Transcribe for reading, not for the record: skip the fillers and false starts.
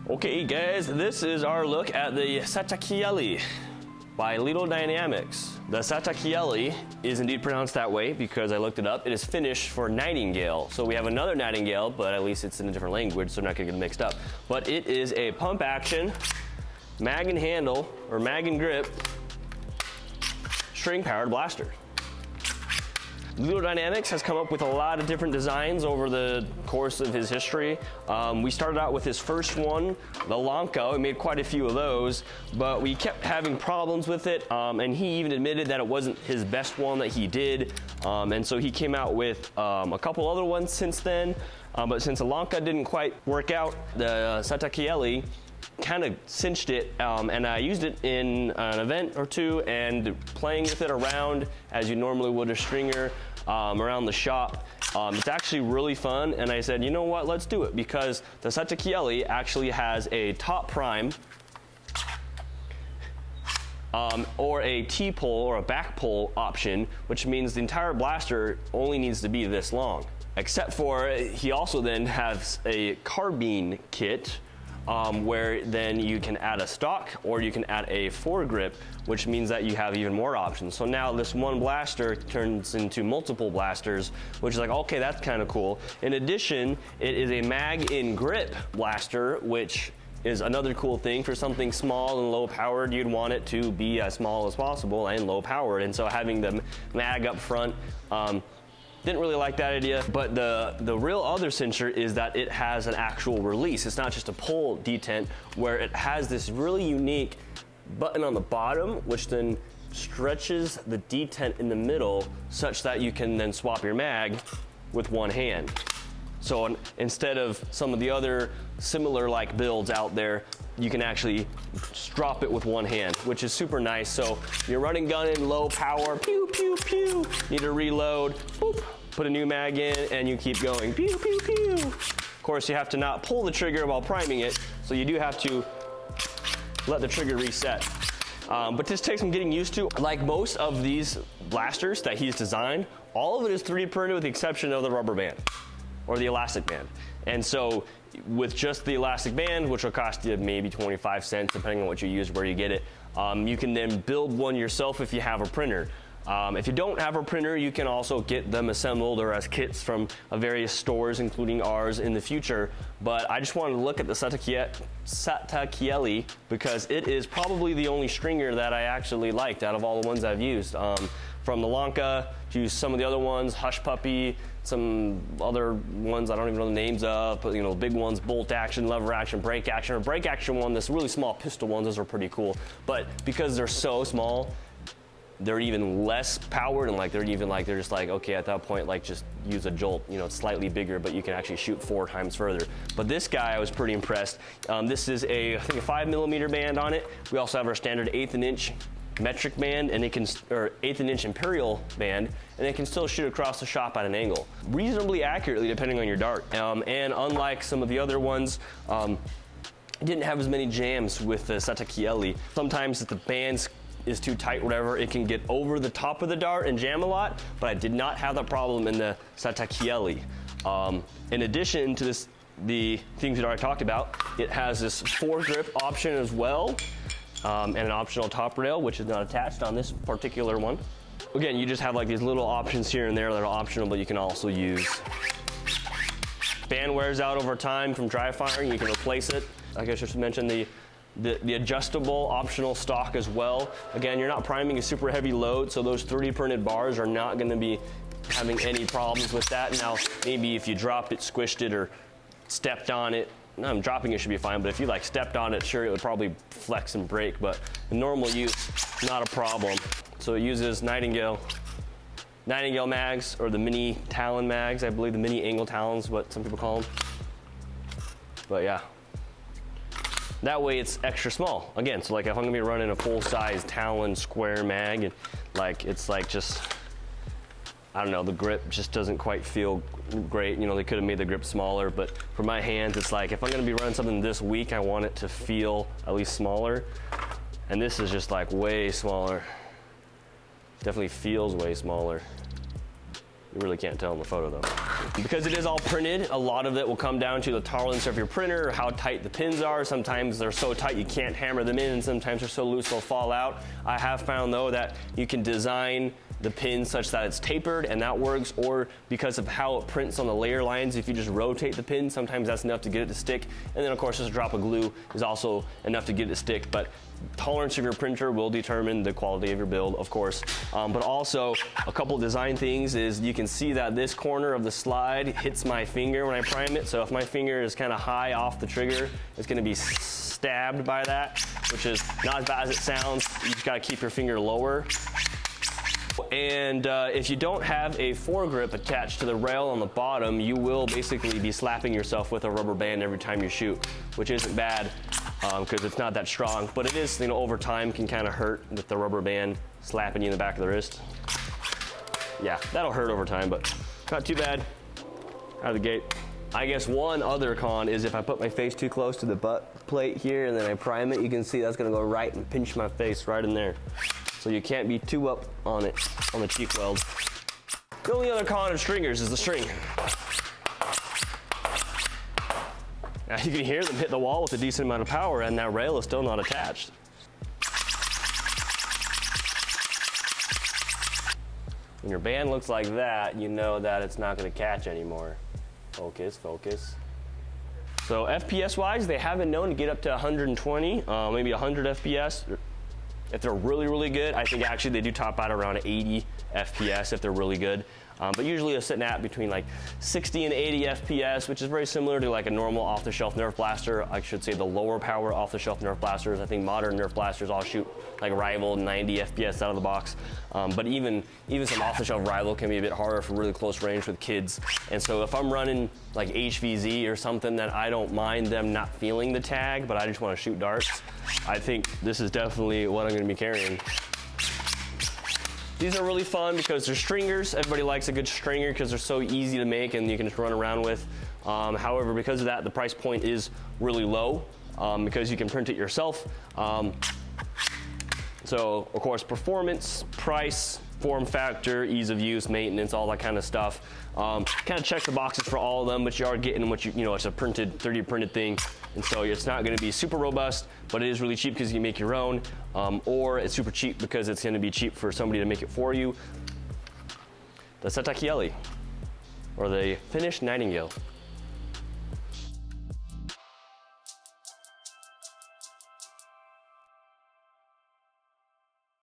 Okay guys, this is our look at the Satakieli by Leedle Dynamics. The Satakieli is indeed pronounced that way because I looked it up. It is Finnish for nightingale. So we have another nightingale, but at least it's in a different language, so I'm not gonna get mixed up. But it is a pump action, mag and handle, or mag and grip, string powered blaster. Leedle Dynamics has come up with a lot of different designs over the course of his history. We started out with his first one, the Lanka. We made quite a few of those, but we kept having problems with it, and he even admitted that it wasn't his best one that he did, and so he came out with a couple other ones since then, but since the Lanka didn't quite work out, the Satakieli kind of cinched it, and I used it in an event or two and playing with it around as you normally would a stringer around the shop. It's actually really fun, and I said, you know what, let's do it, because the Satakieli actually has a top prime or a T-pull or a back pull option, which means the entire blaster only needs to be this long. Except for he also then has a carbine kit, where then you can add a stock or you can add a foregrip, which means that you have even more options. So now this one blaster turns into multiple blasters, which is like, okay, that's kind of cool. In addition, it is a mag in grip blaster, which is another cool thing for something small and low powered. You'd want it to be as small as possible and low powered. And so having the mag up front, didn't really like that idea, but the real other cincher is that it has an actual release. It's not just a pull detent, where it has this really unique button on the bottom, which then stretches the detent in the middle such that you can then swap your mag with one hand. So instead of some of the other similar like builds out there, you can actually drop it with one hand, which is super nice. So you're running gun in low power, pew, pew, pew. Need to reload, boop, put a new mag in, and you keep going, pew, pew, pew. Of course, you have to not pull the trigger while priming it, so you do have to let the trigger reset. But this takes some getting used to. Like most of these blasters that he's designed, all of it is 3D printed with the exception of the rubber band or the elastic band. And so with just the elastic band, which will cost you maybe 25 cents, depending on what you use, where you get it, you can then build one yourself if you have a printer. If you don't have a printer, you can also get them assembled or as kits from various stores, including ours in the future. But I just wanted to look at the Satakieli because it is probably the only stringer that I actually liked out of all the ones I've used. From the Lanka to some of the other ones, Hush Puppy, some other ones I don't even know the names of, but you know, big ones, bolt action, lever action, brake action, or brake action one, this really small pistol ones, those are pretty cool. But because they're so small, they're even less powered, and like they're just like, okay, at that point, like just use a jolt. You know, it's slightly bigger, but you can actually shoot 4 times further. But this guy, I was pretty impressed. This is I think a 5mm band on it. We also have our standard 1/8 inch metric band, and it can, or 1/8 inch imperial band, and it can still shoot across the shop at an angle, reasonably accurately depending on your dart. And unlike some of the other ones, it didn't have as many jams with the Satakieli. Sometimes if the band is too tight, whatever, it can get over the top of the dart and jam a lot, but I did not have that problem in the Satakieli. In addition to this, the things that I already talked about, it has this foregrip option as well, and an optional top rail, which is not attached on this particular one. Again, you just have like these little options here and there that are optional, but you can also use. Band wears out over time from dry firing, you can replace it. Like I just mentioned, the adjustable optional stock as well. Again, you're not priming a super heavy load, so those 3D printed bars are not gonna be having any problems with that. Now, maybe if you dropped it, squished it, or stepped on it, dropping it should be fine, but if you like stepped on it, sure, it would probably flex and break, but in normal use, not a problem. So it uses Nightingale mags, or the mini Talon mags, I believe the mini angle Talons, what some people call them. But yeah, that way it's extra small. Again, so like if I'm gonna be running a full-size Talon square mag, and like it's like just, I don't know, the grip just doesn't quite feel great. You know, they could have made the grip smaller, but for my hands, it's like if I'm gonna be running something this weak, I want it to feel at least smaller. And this is just like way smaller. Definitely feels way smaller. You really can't tell in the photo though. Because it is all printed, a lot of it will come down to the tolerance of your printer, or how tight the pins are. Sometimes they're so tight you can't hammer them in, and sometimes they're so loose they'll fall out. I have found though that you can design the pin such that it's tapered, and that works, or because of how it prints on the layer lines, if you just rotate the pin, sometimes that's enough to get it to stick. And then of course just a drop of glue is also enough to get it to stick. But tolerance of your printer will determine the quality of your build, of course. But also a couple design things is you can see that this corner of the slide hits my finger when I prime it. So if my finger is kind of high off the trigger, it's going to be stabbed by that, which is not as bad as it sounds. You just got to keep your finger lower. And if you don't have a foregrip attached to the rail on the bottom, you will basically be slapping yourself with a rubber band every time you shoot, which isn't bad because it's not that strong, but it is, over time can kind of hurt with the rubber band slapping you in the back of the wrist. Yeah, that'll hurt over time, but not too bad out of the gate. I guess one other con is if I put my face too close to the butt plate here and then I prime it, you can see that's gonna go right and pinch my face right in there. So you can't be too up on it, on the cheek weld. The only other con of stringers is the string. Now you can hear them hit the wall with a decent amount of power and that rail is still not attached. When your band looks like that, you know that it's not gonna catch anymore. Focus, focus. So FPS wise, they have been known to get up to 120, maybe 100 FPS. If they're really, really good, I think actually they do top out around 80 FPS if they're really good. But usually they're sitting at between like 60 and 80 FPS, which is very similar to like a normal off-the-shelf Nerf blaster. I should say the lower power off-the-shelf Nerf blasters. I think modern Nerf blasters all shoot like rival 90 FPS out of the box. But even some off-the-shelf rival can be a bit harder for really close range with kids. And so if I'm running like HVZ or something that I don't mind them not feeling the tag, but I just want to shoot darts, I think this is definitely what I'm going to be carrying. These are really fun because they're stringers. Everybody likes a good stringer because they're so easy to make and you can just run around with. However, because of that, the price point is really low because you can print it yourself. So, of course, performance, price, form factor, ease of use, maintenance, all that kind of stuff. Kind of check the boxes for all of them, but you are getting what it's a printed, 3D printed thing. And so it's not going to be super robust, but it is really cheap because you can make your own, or it's super cheap because it's going to be cheap for somebody to make it for you. The Satakieli, or the Finnish Nightingale.